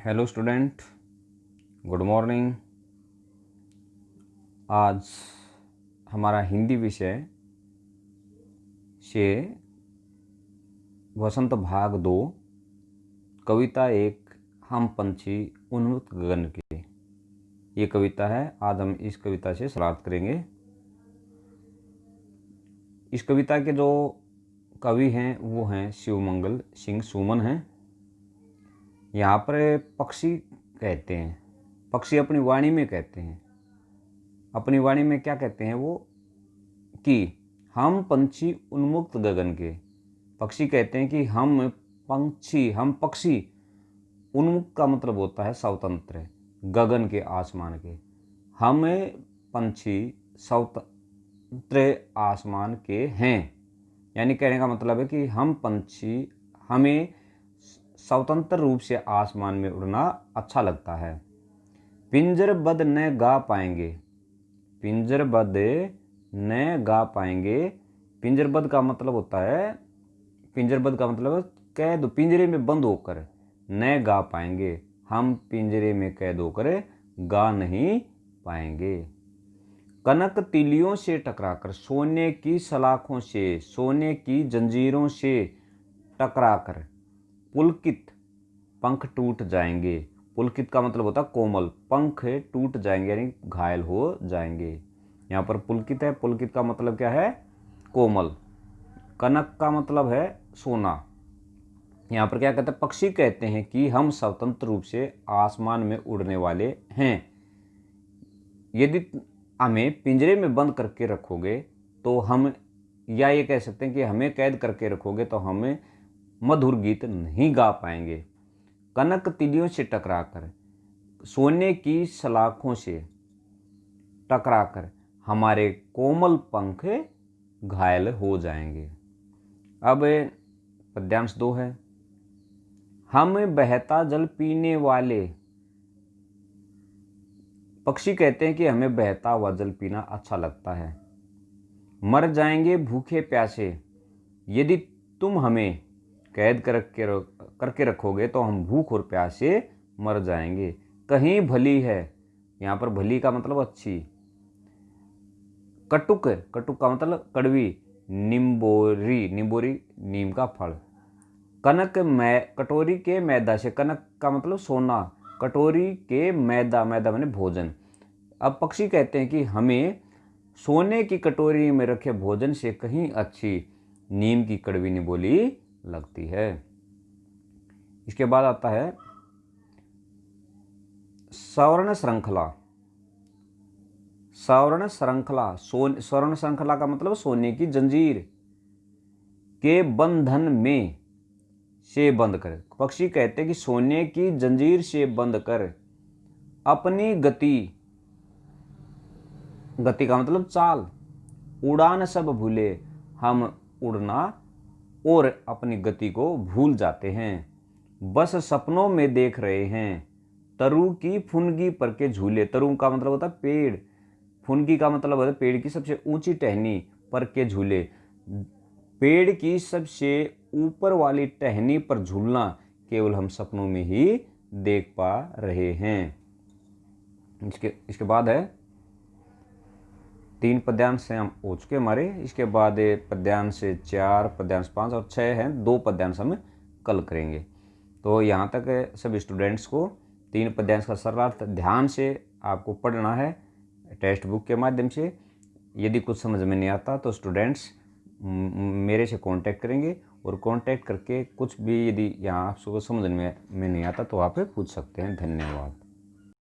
Hello student, good morning. आज हमारा हिंदी विषय से वसंत भाग 2 कविता एक हम पंछी उन्मुक्त गगन की, ये कविता है। आज हम इस कविता से शुरुआत करेंगे। इस कविता के जो कवि हैं वो हैं शिवमंगल सिंह सुमन हैं। यहाँ पर पक्षी कहते हैं, पक्षी अपनी वाणी में कहते हैं, अपनी वाणी में क्या कहते हैं वो कि हम पंछी उन्मुक्त गगन के। पक्षी कहते हैं कि हम पक्षी उन्मुक्त का मतलब होता है स्वतंत्र, गगन के आसमान के। हम पंछी स्वतंत्र आसमान के हैं, यानी कहने का मतलब है कि हम पंछी हमें स्वतंत्र रूप से आसमान में उड़ना अच्छा लगता है। पिंजरबद्ध न गा पाएंगे, पिंजरबद्ध न गा पाएंगे। पिंजरबद्ध का मतलब होता है, पिंजरबद्ध का मतलब कैद, पिंजरे में बंद होकर। न गा पाएंगे, हम पिंजरे में कैद होकर गा नहीं पाएंगे। कनक तिलियों से टकराकर, सोने की सलाखों से, सोने की जंजीरों से टकराकर पुलकित पंख टूट जाएंगे। पुलकित का मतलब होता है कोमल, पंख टूट जाएंगे यानी घायल हो जाएंगे। यहाँ पर पुलकित है, पुलकित का मतलब क्या है? कोमल। कनक का मतलब है सोना। यहाँ पर क्या कहते हैं? पक्षी कहते हैं कि हम स्वतंत्र रूप से आसमान में उड़ने वाले हैं। यदि हमें पिंजरे में बंद करके रखोगे तो हम, या ये कह सकते हैं कि हमें कैद करके रखोगे तो हमें मधुर गीत नहीं गा पाएंगे। कनक तिलियों से टकराकर, सोने की सलाखों से टकराकर हमारे कोमल पंख घायल हो जाएंगे। अब पद्यांश 2 है। हम बहता जल पीने वाले, पक्षी कहते हैं कि हमें बहता हुआ जल पीना अच्छा लगता है। मर जाएंगे भूखे प्यासे, यदि तुम हमें कैद करके रखोगे तो हम भूख और प्यास से मर जाएंगे। कहीं भली है, यहाँ पर भली का मतलब अच्छी। कटुक, कटुक का मतलब कड़वी। निम्बोरी, निम्बोरी नीम का फल। कनक कटोरी के मैदा से, कनक का मतलब सोना, कटोरी के मैदा, मैदा माने भोजन। अब पक्षी कहते हैं कि हमें सोने की कटोरी में रखे भोजन से कहीं अच्छी नीम की कड़वी निबोली लगती है। इसके बाद आता है स्वर्ण श्रृंखला। स्वर्ण श्रृंखला, स्वर्ण श्रृंखला का मतलब सोने की जंजीर के बंधन में से बंद कर। पक्षी कहते हैं कि सोने की जंजीर से बंद कर अपनी गति, गति का मतलब चाल, उड़ान सब भूले, हम उड़ना और अपनी गति को भूल जाते हैं। बस सपनों में देख रहे हैं तरु की फुनगी पर के झूले। तरु का मतलब होता है पेड़, फुनगी का मतलब होता है पेड़ की सबसे ऊंची टहनी पर के झूले। पेड़ की सबसे ऊपर वाली टहनी पर झूलना केवल हम सपनों में ही देख पा रहे हैं। इसके बाद है 3 पद्यांश से हम हो चुके हमारे। इसके बाद पद्यांश 4, पद्यांश 5 और 6 हैं। 2 पद्यांश हम कल करेंगे। तो यहाँ तक सभी स्टूडेंट्स को 3 पद्यांश का सरलार्थ ध्यान से आपको पढ़ना है टेक्स्ट बुक के माध्यम से। यदि कुछ समझ में नहीं आता तो स्टूडेंट्स मेरे से कांटेक्ट करेंगे, और कांटेक्ट करके कुछ भी यदि यहाँ आपको समझ में नहीं आता तो आप पूछ सकते हैं। धन्यवाद।